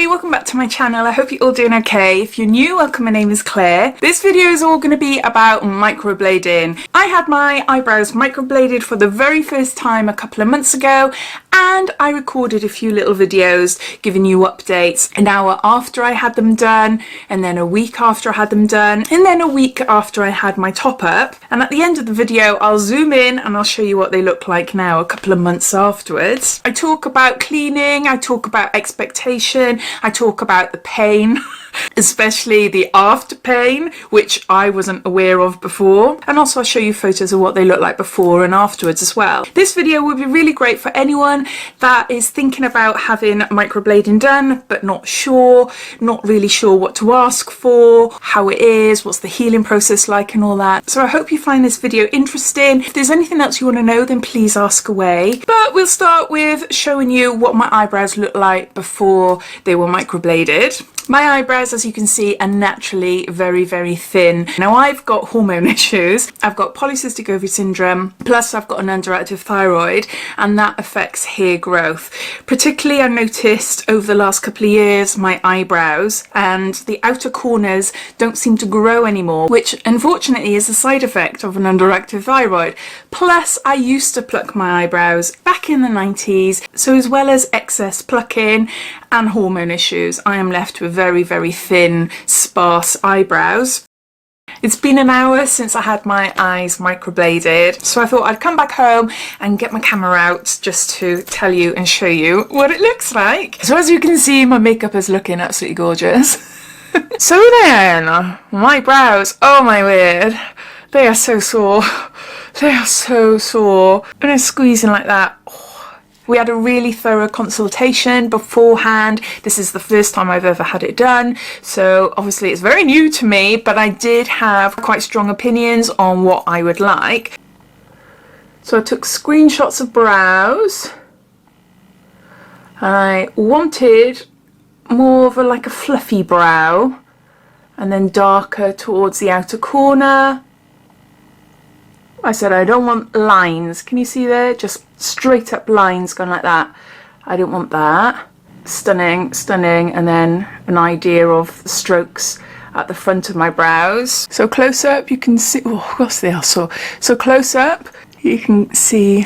everybody, welcome back to my channel. I hope you're all doing okay. If you're new, welcome, my name is Claire. This video is all going to be about microblading. I had my eyebrows microbladed for the very first time a couple of months ago, and I recorded a few little videos giving you updates an hour after I had them done, and then a week after I had them done, and then a week after I had my top up. And at the end of the video I'll zoom in and I'll show you what they look like now a couple of months afterwards. I talk about cleaning, I talk about expectation, I talk about the pain, especially the after pain, which I wasn't aware of before, and also I'll show you photos of what they look like before and afterwards as well. This video would be really great for anyone that is thinking about having microblading done but not really sure what to ask for, how it is, what's the healing process like and all that. So I hope you find this video interesting. If there's anything else you want to know, then please ask away. But we'll start with showing you what my eyebrows look like before they were microbladed. My eyebrows, as you can see, are naturally very, very thin. Now, I've got hormone issues. I've got polycystic ovary syndrome, plus I've got an underactive thyroid, and that affects hair growth. Particularly, I noticed over the last couple of years, my eyebrows and the outer corners don't seem to grow anymore, which unfortunately is a side effect of an underactive thyroid. Plus, I used to pluck my eyebrows back in the 90s, so as well as excess plucking and hormone issues, I am left with very, very thin, sparse eyebrows. It's been an hour since I had my eyes microbladed, so I thought I'd come back home and get my camera out just to tell you and show you what it looks like. So as you can see, my makeup is looking absolutely gorgeous. So then, my brows, oh my word, they are so sore. They are so sore. And I'm squeezing like that. We had a really thorough consultation beforehand. This is the first time I've ever had it done, so obviously it's very new to me, but I did have quite strong opinions on what I would like. So I took screenshots of brows, and I wanted more of like a fluffy brow, and then darker towards the outer corner. I said I don't want lines. Can you see there? Just straight up lines going like that. I don't want that. Stunning, stunning, and then an idea of strokes at the front of my brows. So close up you can see, oh gosh, they are so close up you can see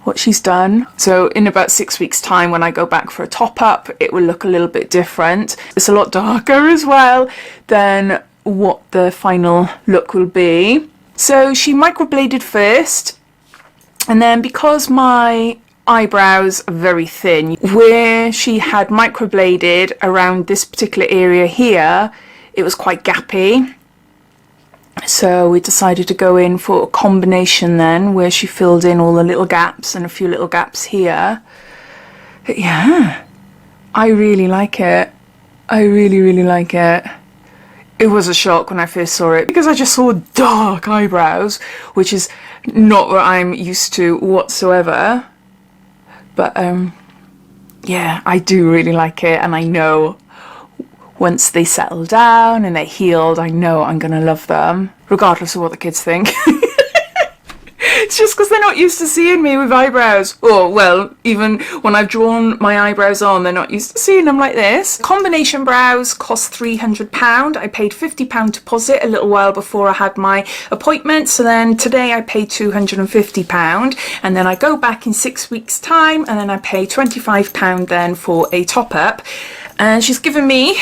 what she's done. So in about 6 weeks time, when I go back for a top up, it will look a little bit different. It's a lot darker as well than what the final look will be. So she microbladed first, and then because my eyebrows are very thin, where she had microbladed around this particular area here, it was quite gappy. So we decided to go in for a combination then, where she filled in all the little gaps and a few little gaps here. But yeah, I really like it. I really, really like it. It was a shock when I first saw it, because I just saw dark eyebrows, which is not what I'm used to whatsoever. But yeah, I do really like it, and I know once they settle down and they're healed, I know I'm gonna love them, regardless of what the kids think. It's just because they're not used to seeing me with eyebrows. Or, well, even when I've drawn my eyebrows on, they're not used to seeing them like this. Combination brows cost £300. I paid £50 deposit a little while before I had my appointment. So then today I paid £250. And then I go back in 6 weeks' time, and then I pay £25 then for a top-up. And she's given me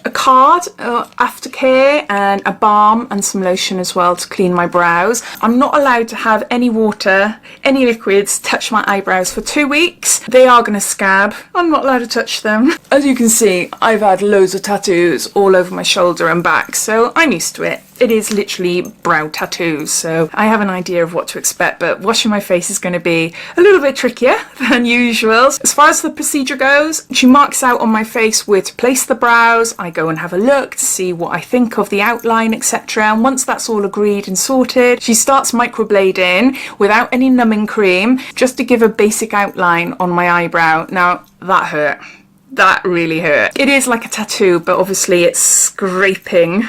a card, aftercare, and a balm and some lotion as well to clean my brows. I'm not allowed to have any water, any liquids touch my eyebrows for 2 weeks. They are going to scab. I'm not allowed to touch them. As you can see, I've had loads of tattoos all over my shoulder and back, so I'm used to it. It is literally brow tattoos, so I have an idea of what to expect, but washing my face is going to be a little bit trickier than usual. As far as the procedure goes, she marks out on my face where to place the brows. I go and have a look to see what I think of the outline, etc. And once that's all agreed and sorted, she starts microblading without any numbing cream, just to give a basic outline on my eyebrow. Now, that hurt. that really hurt. It is like a tattoo, but obviously it's scraping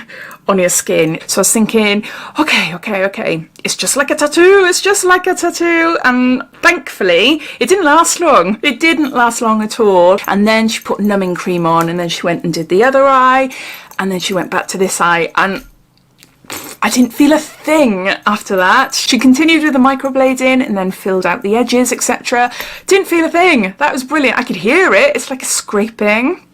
on your skin. So I was thinking, okay, it's just like a tattoo, it's just like a tattoo. And thankfully, it didn't last long. It didn't last long at all. And then she put numbing cream on, and then she went and did the other eye, and then she went back to this eye, and I didn't feel a thing after that. She continued with the microblading and then filled out the edges, etc. Didn't feel a thing. That was brilliant. I could hear it. It's like a scraping.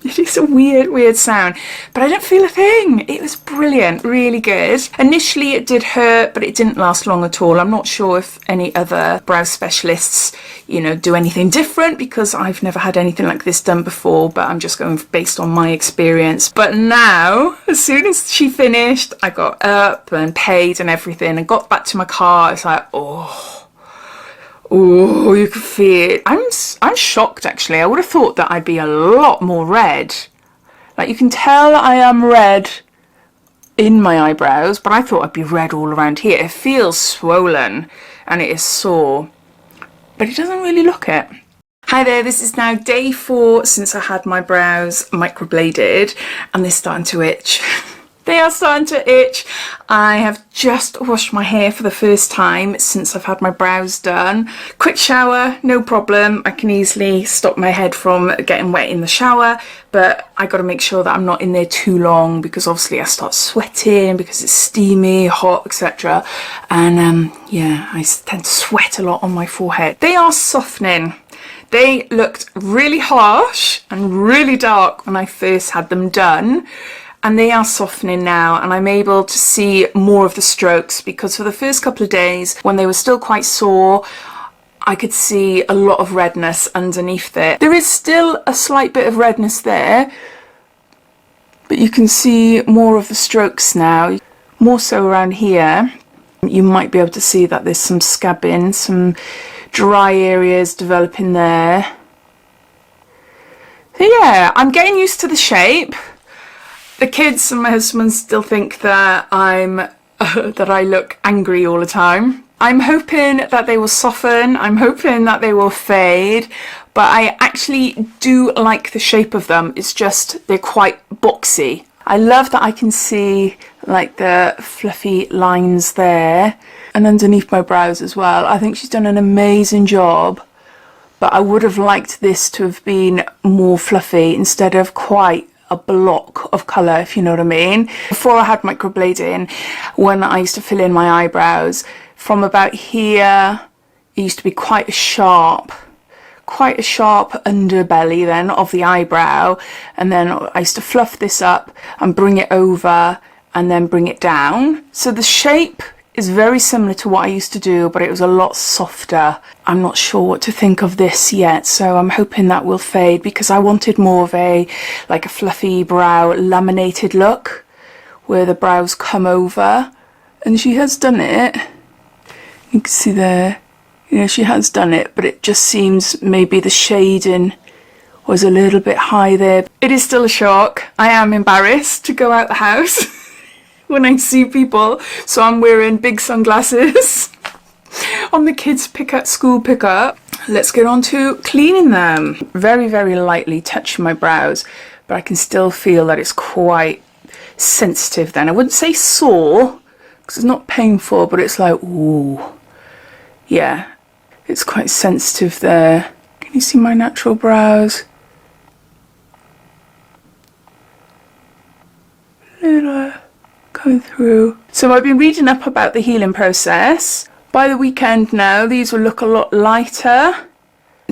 It is a weird sound, but I didn't feel a thing. It was brilliant, really good. Initially it did hurt, but it didn't last long at all. I'm not sure if any other brow specialists, you know, do anything different, because I've never had anything like this done before, but I'm just going based on my experience. But now, as soon as she finished, I got up and paid and everything and got back to my car. It's like, oh, you can feel it. I'm shocked, actually. I would have thought that I'd be a lot more red. Like, you can tell I am red in my eyebrows, but I thought I'd be red all around here. It feels swollen and it is sore, but it doesn't really look it. Hi there, this is now day 4 since I had my brows microbladed, and they're starting to itch. They are starting to itch. I have just washed my hair for the first time since I've had my brows done. Quick shower, no problem. I can easily stop my head from getting wet in the shower, but I got to make sure that I'm not in there too long, because obviously I start sweating because it's steamy, hot, etc. And yeah, I tend to sweat a lot on my forehead. They are softening. They looked really harsh and really dark when I first had them done, and they are softening now, and I'm able to see more of the strokes, because for the first couple of days when they were still quite sore, I could see a lot of redness underneath there. There is still a slight bit of redness there, but you can see more of the strokes now, more so around here. You might be able to see that there's some scabbing, some dry areas developing there. So yeah, I'm getting used to the shape. The kids and my husband still think that that I look angry all the time. I'm hoping that they will soften. I'm hoping that they will fade, but I actually do like the shape of them. It's just they're quite boxy. I love that I can see like the fluffy lines there and underneath my brows as well. I think she's done an amazing job, but I would have liked this to have been more fluffy instead of quite a block of colour, if you know what I mean. Before I had microblading, when I used to fill in my eyebrows, from about here it used to be quite a sharp underbelly then of the eyebrow, and then I used to fluff this up and bring it over and then bring it down. So the shape is very similar to what I used to do, but it was a lot softer. I'm not sure what to think of this yet, so I'm hoping that will fade, because I wanted more of a like a fluffy brow laminated look where the brows come over, and she has done it. You can see there, you know, she has done it, but it just seems maybe the shading was a little bit high there. It is still a shock. I am embarrassed to go out the house when I see people, so I'm wearing big sunglasses on the kids' school pickup. Let's get on to cleaning them. Very, very lightly touching my brows, but I can still feel that it's quite sensitive then. I wouldn't say sore, because it's not painful, but it's like, ooh, yeah, it's quite sensitive there. Can you see my natural brows? Little coming through. So I've been reading up about the healing process. By the weekend now, these will look a lot lighter,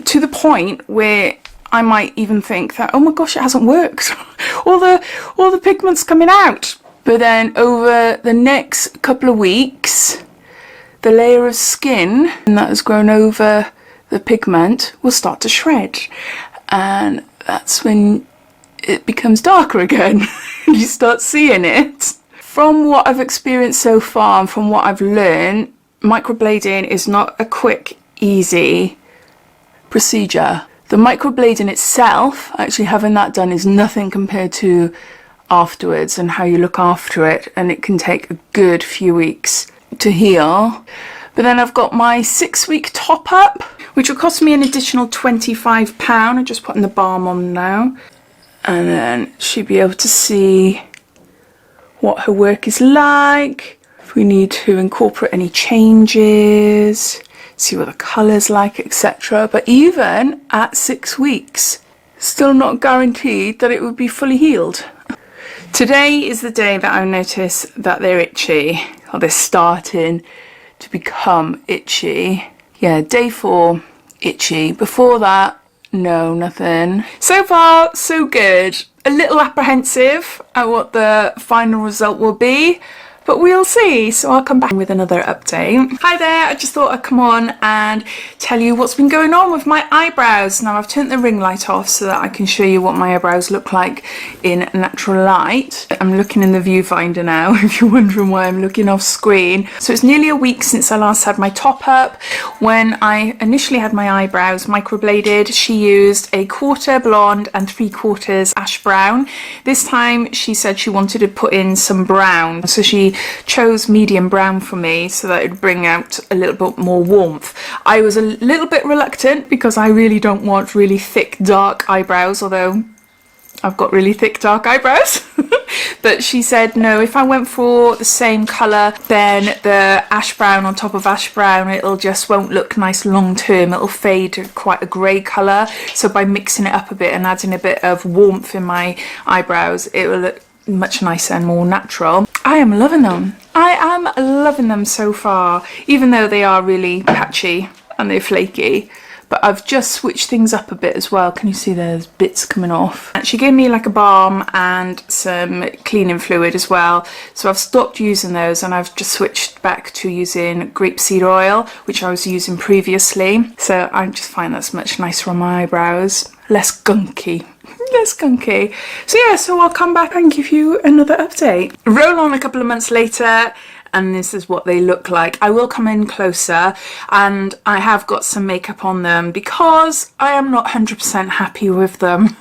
to the point where I might even think that, oh my gosh, it hasn't worked. all the pigment's coming out. But then over the next couple of weeks, the layer of skin that has grown over the pigment will start to shred, and that's when it becomes darker again. You start seeing it. From what I've experienced so far and from what I've learned, microblading is not a quick, easy procedure. The microblading itself, actually having that done, is nothing compared to afterwards and how you look after it, and it can take a good few weeks to heal. But then I've got my 6-week top up, which will cost me an additional £25. I'm just putting the balm on now. And then she'll be able to see what her work is like, if we need to incorporate any changes, see what the colour's like, etc. But even at 6 weeks, still not guaranteed that it would be fully healed. Today is the day that I notice that they're itchy, or they're starting to become itchy. Yeah, day 4, itchy. Before that, no, nothing. So far, so good. A little apprehensive at what the final result will be, but we'll see. So I'll come back with another update. Hi there, I just thought I'd come on and tell you what's been going on with my eyebrows. Now I've turned the ring light off so that I can show you what my eyebrows look like in natural light. I'm looking in the viewfinder now, if you're wondering why I'm looking off screen. So it's nearly a week since I last had my top up. When I initially had my eyebrows microbladed, she used a 1/4 blonde and 3/4 ash brown. This time she said she wanted to put in some brown, so she chose medium brown for me so that it would bring out a little bit more warmth. I was a little bit reluctant because I really don't want really thick dark eyebrows, although I've got really thick dark eyebrows. But she said no, if I went for the same colour, then the ash brown on top of ash brown, it'll just won't look nice long term. It'll fade to quite a grey colour. So by mixing it up a bit and adding a bit of warmth in my eyebrows, it will look much nicer and more natural. I am loving them. I am loving them so far, even though they are really patchy and they're flaky. But I've just switched things up a bit as well. Can you see there's bits coming off? And she gave me like a balm and some cleaning fluid as well. So I've stopped using those and I've just switched back to using grapeseed oil, which I was using previously. So I just find that's much nicer on my eyebrows. Less gunky. Less gunky. So yeah, so I'll come back and give you another update. Roll on a couple of months later, and this is what they look like. I will come in closer, and I have got some makeup on them because I am not 100% happy with them.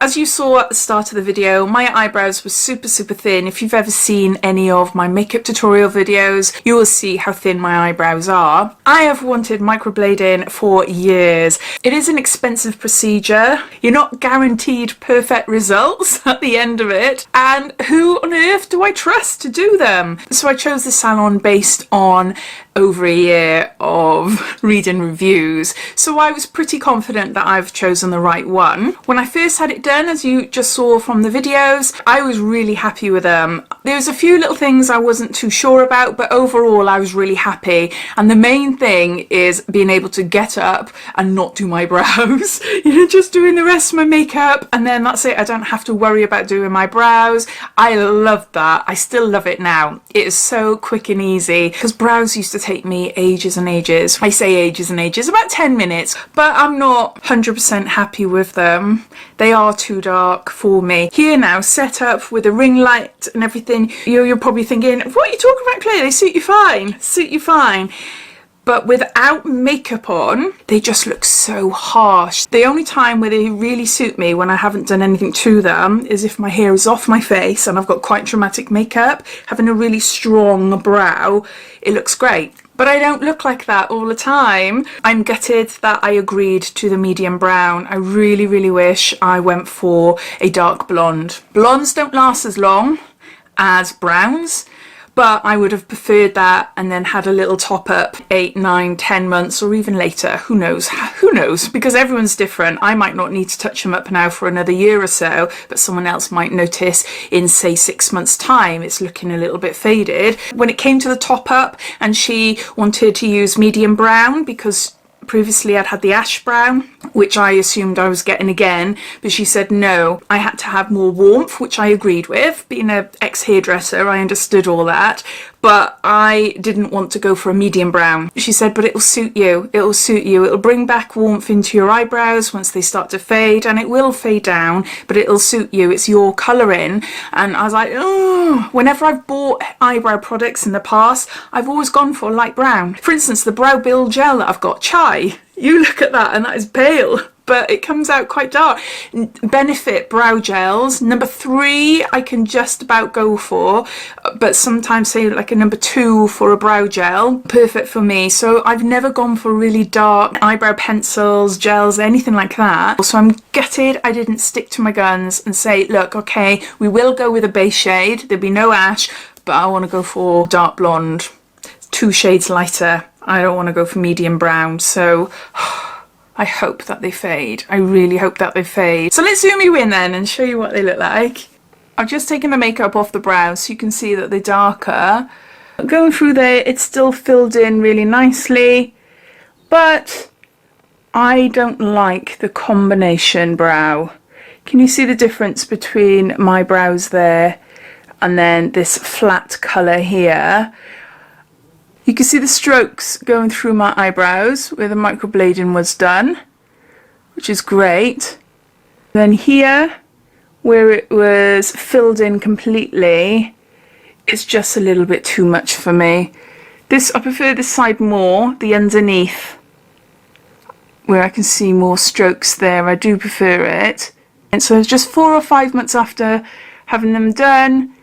As you saw at the start of the video, my eyebrows were super thin. If you've ever seen any of my makeup tutorial videos, you will see how thin my eyebrows are. I have wanted microblading for years. It is an expensive procedure. You're not guaranteed perfect results at the end of it. And who on earth do I trust to do them? So I chose the salon based on over a year of reading reviews. So I was pretty confident that I've chosen the right one. When I first had it done, as you just saw from the videos, I was really happy with them. There was a few little things I wasn't too sure about, but overall I was really happy. And the main thing is being able to get up and not do my brows. You know, just doing the rest of my makeup and then that's it. I don't have to worry about doing my brows. I love that. I still love it now. It is so quick and easy because brows used to take me ages and ages. I say ages and ages, about 10 minutes, but I'm not 100% happy with them. They are too dark for me. Here now, set up with a ring light and everything, you're probably thinking, what are you talking about, Claire? They suit you fine, suit you fine. But without makeup on, they just look so harsh. The only time where they really suit me when I haven't done anything to them is if my hair is off my face and I've got quite dramatic makeup. Having a really strong brow, it looks great. But I don't look like that all the time. I'm gutted that I agreed to the medium brown. I really wish I went for a dark blonde. Blondes don't last as long as browns, but I would have preferred that and then had a little top up 8, 9, 10 months or even later. Who knows? Who knows? Because everyone's different. I might not need to touch them up now for another year or so, but someone else might notice in say 6 months time it's looking a little bit faded. When it came to the top up and she wanted to use medium brown because previously I'd had the ash brown, which I assumed I was getting again, but she said no, I had to have more warmth, which I agreed with. Being an ex-hairdresser, I understood all that, but I didn't want to go for a medium brown. She said, but it will suit you, it will suit you, it'll bring back warmth into your eyebrows once they start to fade, and it will fade down, but it'll suit you, it's your colouring. And I was like, oh, whenever I've bought eyebrow products in the past, I've always gone for light brown. For instance, the brow build gel that I've got, Chai, you look at that and that is pale. but it comes out quite dark. Benefit brow gels. Number 3 I can just about go for, but sometimes say like a number 2 for a brow gel. Perfect for me. So I've never gone for really dark eyebrow pencils, gels, anything like that. So I'm gutted I didn't stick to my guns and say, look, okay, we will go with a base shade. There'll be no ash, but I want to go for dark blonde, 2 shades lighter. I don't want to go for medium brown. So I hope that they fade. I really hope that they fade. So let's zoom you in then and show you what they look like. I've just taken the makeup off the brows so you can see that they're darker. Going through there, it's still filled in really nicely, but I don't like the combination brow. Can you see the difference between my brows there and then this flat colour here? You can see the strokes going through my eyebrows where the microblading was done, which is great. Then here, where it was filled in completely, it's just a little bit too much for me. I prefer this side more, the underneath, where I can see more strokes there. I do prefer it. And so it's just 4 or 5 months after having them done.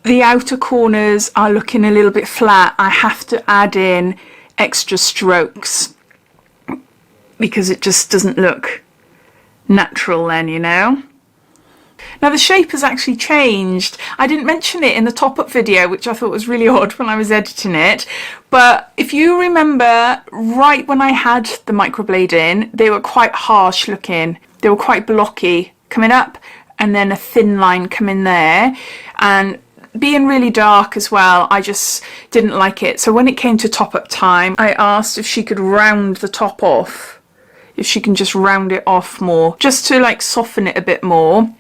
The outer corners are looking a little bit flat. I have to add in extra strokes because it just doesn't look natural then, you know. Now the shape has actually changed. I didn't mention it in the top-up video, which I thought was really odd when I was editing it. But if you remember, right when I had the microblading, they were quite harsh looking. They were quite blocky coming up and then a thin line coming there. And being really dark as well, I just didn't like it. So when it came to top-up time, I asked if she could round the top off, if she can just round it off more, just to like soften it a bit more.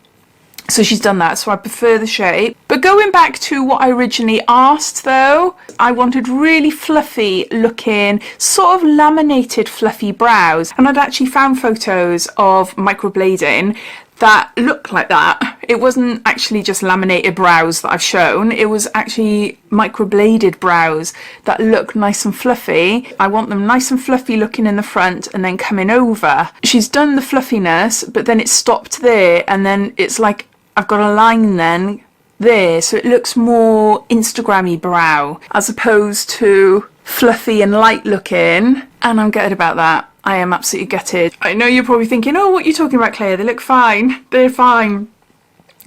So she's done that, so I prefer the shape. But going back to what I originally asked though, I wanted really fluffy looking, sort of laminated fluffy brows. And I'd actually found photos of microblading that looked like that. It wasn't actually just laminated brows that I've shown, it was actually microbladed brows that look nice and fluffy. I want them nice and fluffy looking in the front and then coming over. She's done the fluffiness, but then it stopped there, and then it's like I've got a line then there, so it looks more Instagrammy brow as opposed to fluffy and light looking, and I'm gutted about that. I am absolutely gutted. I know you're probably thinking, oh, what are you talking about, Claire? They look fine. They're fine.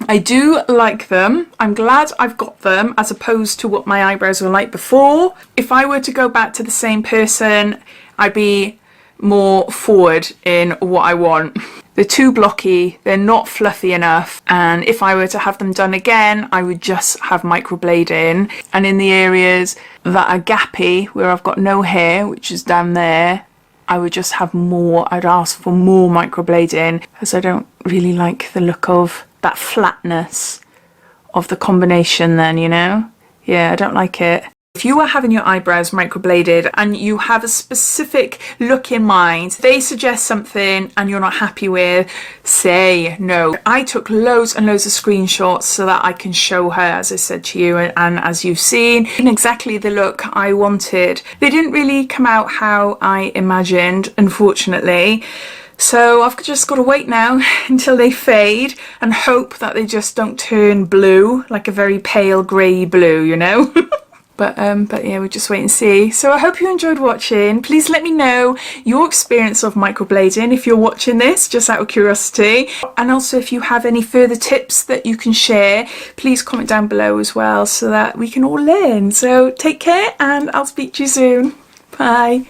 I do like them. I'm glad I've got them as opposed to what my eyebrows were like before. If I were to go back to the same person, I'd be more forward in what I want. They're too blocky, they're not fluffy enough, and if I were to have them done again, I would just have microblading. And in the areas that are gappy, where I've got no hair, which is down there, I would just have more, I'd ask for more microblading, because I don't really like the look of that flatness of the combination then, you know? Yeah, I don't like it. If you are having your eyebrows microbladed and you have a specific look in mind, they suggest something and you're not happy with, say no. I took loads and loads of screenshots so that I can show her, as I said to you, and as you've seen, in exactly the look I wanted. They didn't really come out how I imagined, unfortunately. So I've just got to wait now until they fade and hope that they just don't turn blue, like a very pale grey blue, you know? But yeah, we'll just wait and see. So I hope you enjoyed watching. Please let me know your experience of microblading if you're watching this, just out of curiosity. And also if you have any further tips that you can share, please comment down below as well so that we can all learn. So take care and I'll speak to you soon. Bye.